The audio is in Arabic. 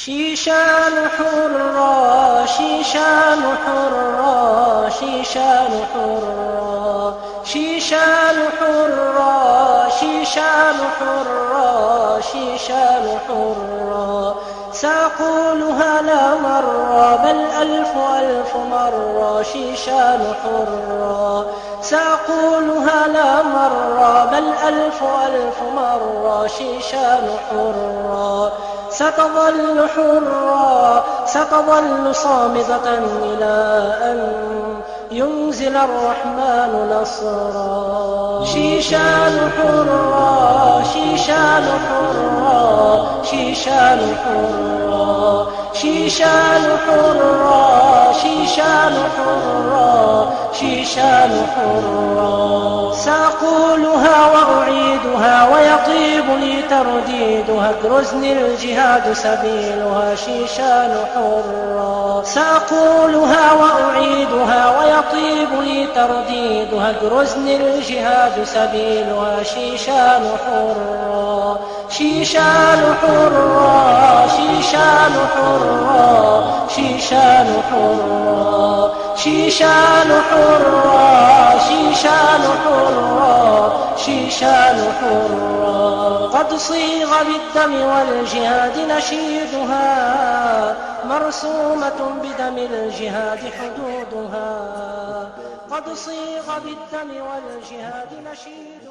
شيشان حرة شيشان حرة شيشان حرة شيشان حرة شيشان حرة شيشان حرة سأقولها لا مرة بل ألف مرة شيشان حرة سأقولها لا مرة بل ألف مرة شيشان حرة ستظل حرة ستظل صامدة إلى أن ينزل الرحمن نصرا شيشان حرة شيشان حرة شيشان حرة شيشان حرة شيشان حرة شيشان حرة سأقولها وأعيدها ويطيب لي ترديدها اجرزني الجهاد سبيلها شيشان حرة سأقولها وأعيدها ويطيب لي ترديدها اجرزني الجهاد سبيلها شيشان حرة شيشان حرة شيشان حرة شيشان حرة شيشان حرة شيشان حرة شيشان حرة قد صيغ بالدم والجهاد نشيدها مرسومة بدم الجهاد حدودها قد صيغ بالدم والجهاد نشيدها